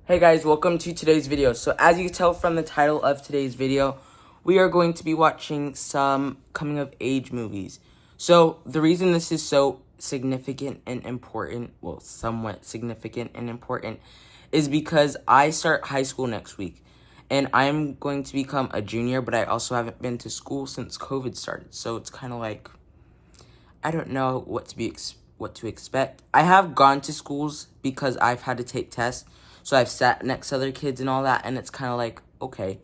Hey guys, welcome to today's video. So as you can tell from the title of today's video, we are going to be watching some coming of age movies. So the reason this is so significant and important, well, somewhat significant and important, is because I start high school next week. And I'm going to become a junior, but I also haven't been to school since COVID started. So it's kind of like, I don't know what to expect. I have gone to schools because I've had to take tests. So I've sat next to other kids and all that, and it's kind of like, okay.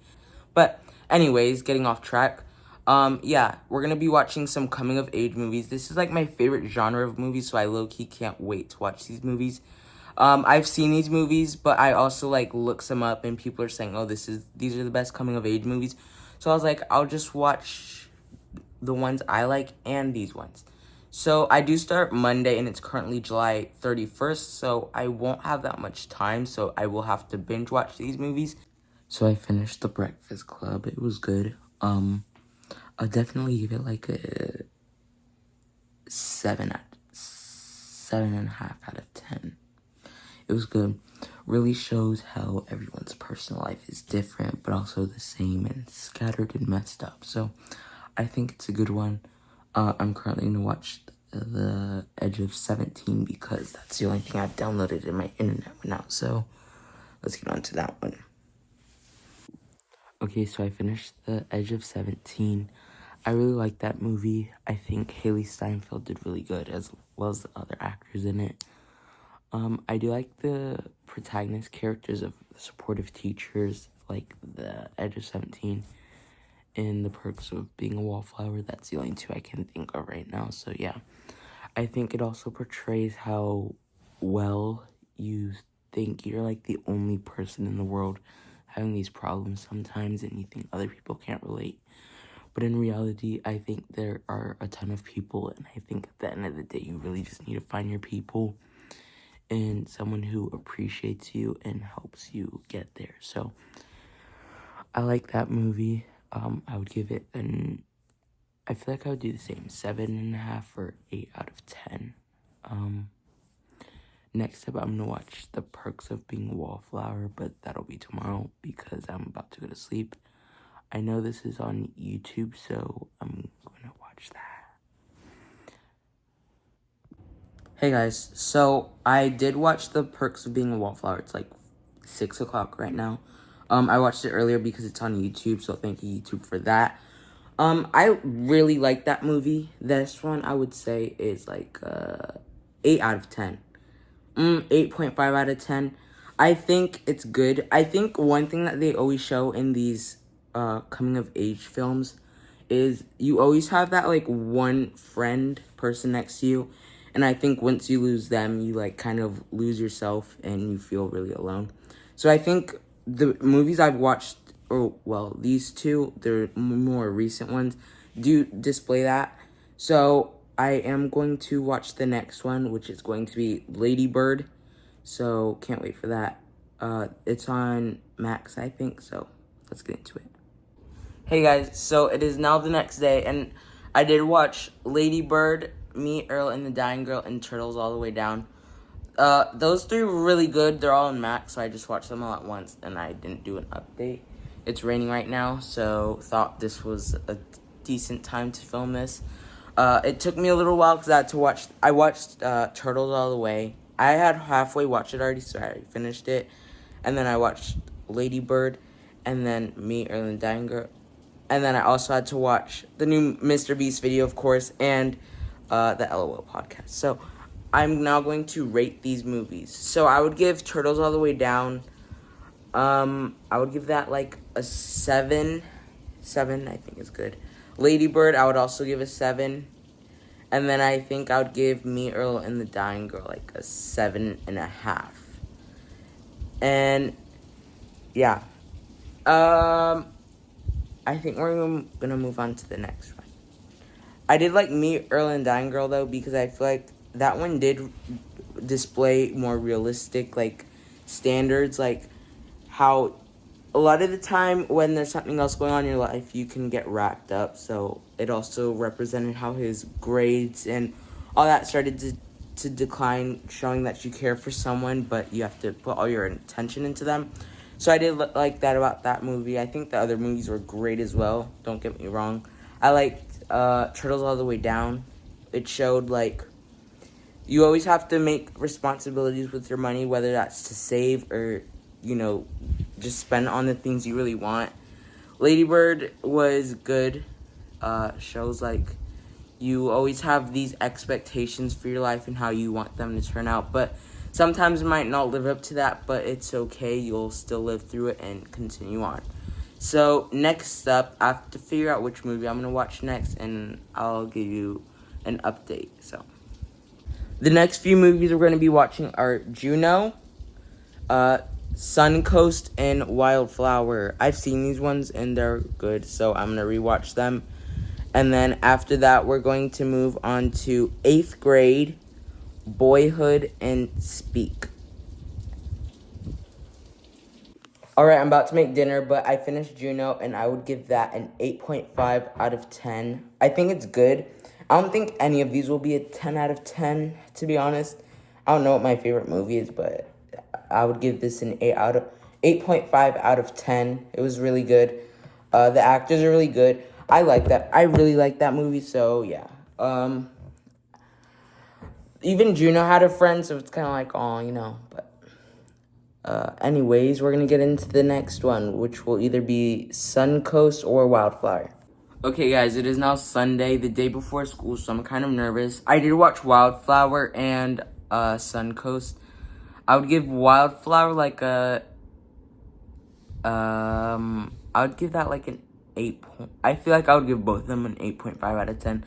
But anyways, getting off track. Yeah, we're going to be watching some coming of age movies. This is like my favorite genre of movies, so I low-key can't wait to watch these movies. I've seen these movies, but I also like look some up and people are saying, oh, these are the best coming of age movies. So I was like, I'll just watch the ones I like and these ones. So I do start Monday, and it's currently July 31st, so I won't have that much time, so I will have to binge watch these movies. So I finished The Breakfast Club. It was good. I'll definitely give it like a 7.5 out of 10. It was good. Really shows how everyone's personal life is different, but also the same and scattered and messed up. So I think it's a good one. I'm currently going to watch The Edge of 17 because that's the only thing I've downloaded and my internet went out. So let's get on to that one. Okay, so I finished The Edge of 17. I really liked that movie. I think Haley Steinfeld did really good, as well as the other actors in it. I do like the protagonist characters of the supportive teachers, like The Edge of 17. In The Perks of Being a Wallflower. That's the only two I can think of right now. So yeah, I think it also portrays how well you think you're like the only person in the world having these problems sometimes, and you think other people can't relate. But in reality, I think there are a ton of people, and I think at the end of the day, you really just need to find your people and someone who appreciates you and helps you get there. So I like that movie. I would give it I feel like I would do the same, 7.5 or 8 out of 10. Next up, I'm gonna watch The Perks of Being a Wallflower, but that'll be tomorrow because I'm about to go to sleep. I know this is on YouTube, so I'm gonna watch that. Hey guys, so I did watch The Perks of Being a Wallflower. It's like 6 o'clock right now. I watched it earlier because it's on YouTube, so thank you, YouTube, for that. I really like that movie. This one, I would say, is like 8 out of 10. 8.5 out of 10. I think it's good. I think one thing that they always show in these coming-of-age films is you always have that, like, one friend person next to you. And I think once you lose them, you, like, kind of lose yourself and you feel really alone. So I think the movies I've watched, or, well, these two, they're more recent ones, do display that. So I am going to watch the next one, which is going to be Lady Bird. So can't wait for that. It's on Max, I think, so let's get into it. Hey guys, so it is now the next day, and I did watch Lady Bird, Me, Earl, and the Dying Girl, and Turtles All the Way Down. Those three were really good. They're all in Max, so I just watched them all at once, and I didn't do an update. It's raining right now, so thought this was a decent time to film this. It took me a little while because I watched Turtles All the Way. I had halfway watched it already, so I finished it. And then I watched Lady Bird, and then Me, Earl, and the Dying Girl. And then I also had to watch the new Mr. Beast video, of course, and the LOL podcast. So I'm now going to rate these movies. So I would give Turtles All the Way Down, I would give that like a 7. 7, I think, is good. Lady Bird, I would also give a 7. And then I think I would give Me, Earl, and the Dying Girl like a 7.5. And yeah. I think we're gonna move on to the next one. I did like Me, Earl, and Dying Girl though, because I feel like that one did display more realistic like standards, like how a lot of the time when there's something else going on in your life, you can get wrapped up. So it also represented how his grades and all that started to to decline showing that you care for someone, but you have to put all your attention into them. So I did like that about that movie. I think the other movies were great as well. Don't get me wrong. I liked Turtles All the Way Down. It showed, like, you always have to make responsibilities with your money, whether that's to save or, just spend on the things you really want. Lady Bird was good. Shows, like, you always have these expectations for your life and how you want them to turn out, but sometimes it might not live up to that, but it's okay. You'll still live through it and continue on. So next up, I have to figure out which movie I'm going to watch next, and I'll give you an update. So the next few movies we're going to be watching are Juno, Coast, and Wildflower. I've seen these ones, and they're good, so I'm going to rewatch them. And then after that, we're going to move on to 8th grade, Boyhood, and Speak. Alright, I'm about to make dinner, but I finished Juno, and I would give that an 8.5 out of 10. I think it's good. I don't think any of these will be a 10 out of 10, to be honest. I don't know what my favorite movie is, but I would give this an 8.5 out of 10. It was really good. The actors are really good. I like that. I really like that movie, so yeah. Even Juno had a friend, so it's kind of like, but anyways, we're going to get into the next one, which will either be Coast or Wildflower. Okay, guys, it is now Sunday, the day before school, so I'm kind of nervous. I did watch Wildflower and Coast. I would give Wildflower like I would give that like an 8. I feel like I would give both of them an 8.5 out of 10.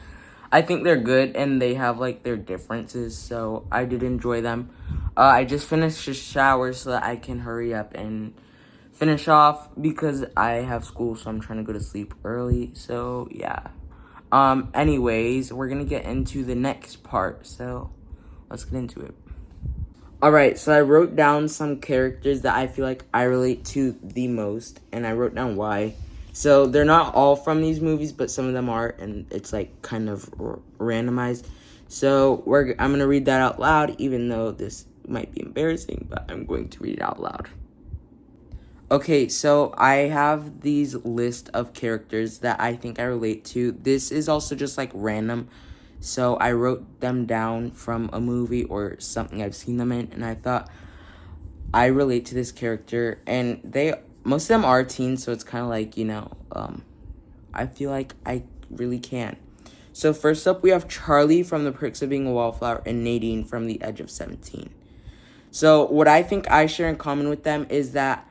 I think they're good, and they have, like, their differences, so I did enjoy them. I just finished a shower so that I can hurry up and finish off because I have school, so I'm trying to go to sleep early, so yeah. Anyways, we're gonna get into the next part, so let's get into it. Alright, so I wrote down some characters that I feel like I relate to the most, and I wrote down why. So they're not all from these movies, but some of them are, and it's like kind of randomized. So I'm going to read that out loud, even though this might be embarrassing, but I'm going to read it out loud. Okay, so I have these list of characters that I think I relate to. This is also just like random. So I wrote them down from a movie or something I've seen them in, and I thought I relate to this character, and most of them are teens, so it's kind of like, I feel like I really can. So first up, we have Charlie from The Perks of Being a Wallflower and Nadine from The Edge of 17. So what I think I share in common with them is that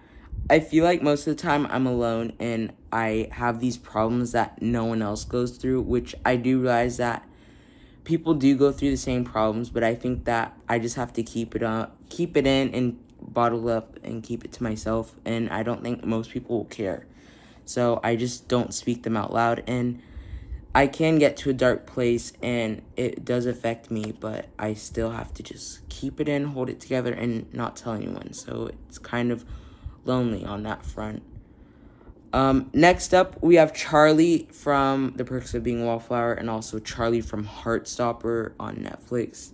I feel like most of the time I'm alone, and I have these problems that no one else goes through, which I do realize that people do go through the same problems, but I think that I just have to keep it in and bottle up and keep it to myself, and I don't think most people will care. So I just don't speak them out loud, and I can get to a dark place, and it does affect me, but I still have to just keep it in, hold it together, and not tell anyone. So it's kind of lonely on that front. Next up, we have Charlie from The Perks of Being a Wallflower and also Charlie from Heartstopper on Netflix.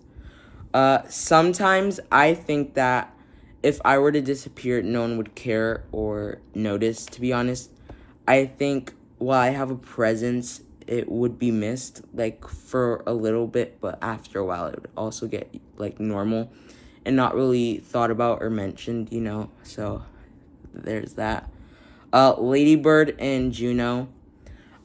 Sometimes I think that if I were to disappear, no one would care or notice, to be honest. I think while I have a presence, it would be missed, like, for a little bit, but after a while, it would also get, like, normal and not really thought about or mentioned, so there's that. Lady Bird and Juno.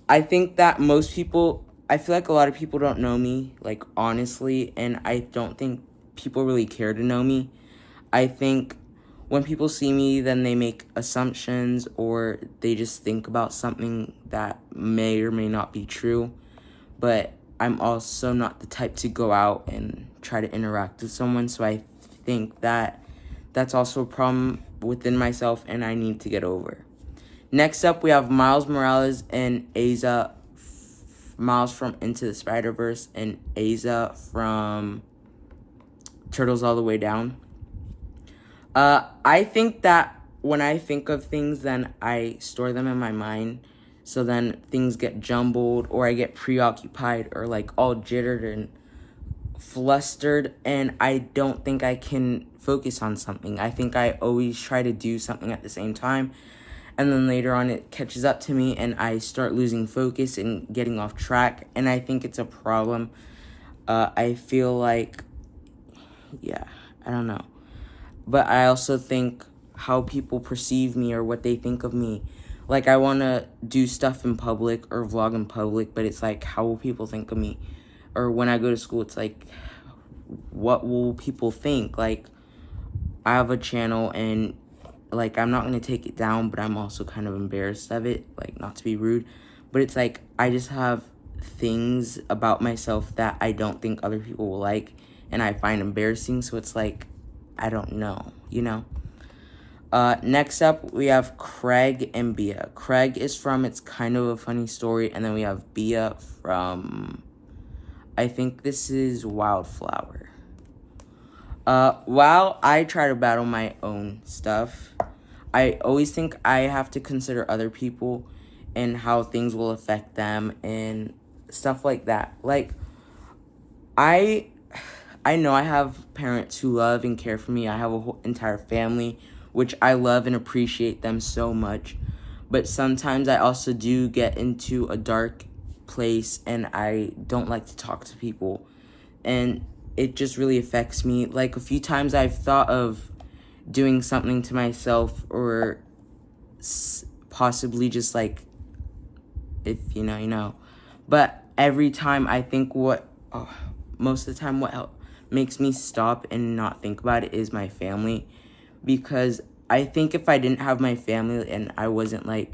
I think that I feel like a lot of people don't know me, like, honestly, and I don't think people really care to know me. I think when people see me, then they make assumptions or they just think about something that may or may not be true. But I'm also not the type to go out and try to interact with someone, so I think that that's also a problem within myself and I need to get over. Next up, we have Miles Morales and Asa. Miles from Into the Spider-Verse and Asa from Turtles All the Way Down. I think that when I think of things, then I store them in my mind. So then things get jumbled or I get preoccupied or like all jittered and flustered and I don't think I can focus on something. I think I always try to do something at the same time, and then later on it catches up to me and I start losing focus and getting off track, and I think it's a problem. I feel like, yeah, I don't know. But I also think how people perceive me or what they think of me. Like, I want to do stuff in public or vlog in public, but it's like, how will people think of me? Or when I go to school, it's like, what will people think? Like, I have a channel and, like, I'm not going to take it down, but I'm also kind of embarrassed of it. Like, not to be rude. But it's like, I just have things about myself that I don't think other people will like, and I find embarrassing. So it's like, I don't know, you know? Next up, we have Craig and Bia. Craig is from It's Kind of a Funny Story, and then we have Bia from, I think this is Wildflower. While I try to battle my own stuff, I always think I have to consider other people and how things will affect them and stuff like that. Like, I know I have parents who love and care for me. I have a whole entire family, which I love and appreciate them so much. But sometimes I also do get into a dark place and I don't like to talk to people. And it just really affects me. Like, a few times I've thought of doing something to myself or possibly just, like, if you know, you know. But every time I think most of the time what makes me stop and not think about it is my family. Because I think if I didn't have my family and I wasn't, like,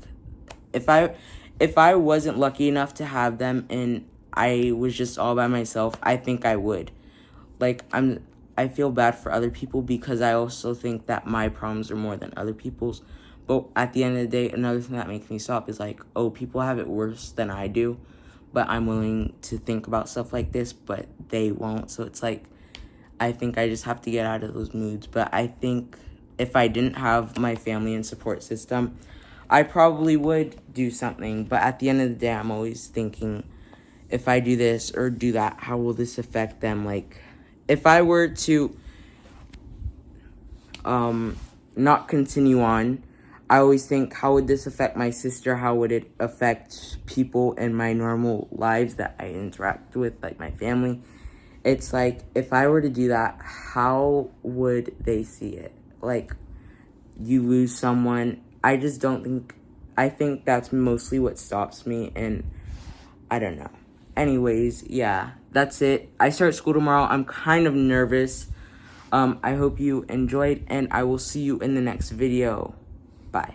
if I wasn't lucky enough to have them and I was just all by myself, I think I would. Like, I feel bad for other people because I also think that my problems are more than other people's. But at the end of the day, another thing that makes me stop is like, oh, people have it worse than I do. But I'm willing to think about stuff like this, but they won't. So it's like, I think I just have to get out of those moods. But I think if I didn't have my family and support system, I probably would do something. But at the end of the day, I'm always thinking, if I do this or do that, how will this affect them? Like, if I were to not continue on, I always think, how would this affect my sister? How would it affect people in my normal lives that I interact with, like my family? It's like, if I were to do that, how would they see it? Like, you lose someone. I just don't think, I think that's mostly what stops me, and I don't know. Anyways, yeah, that's it. I start school tomorrow. I'm kind of nervous. I hope you enjoyed, and I will see you in the next video. Bye.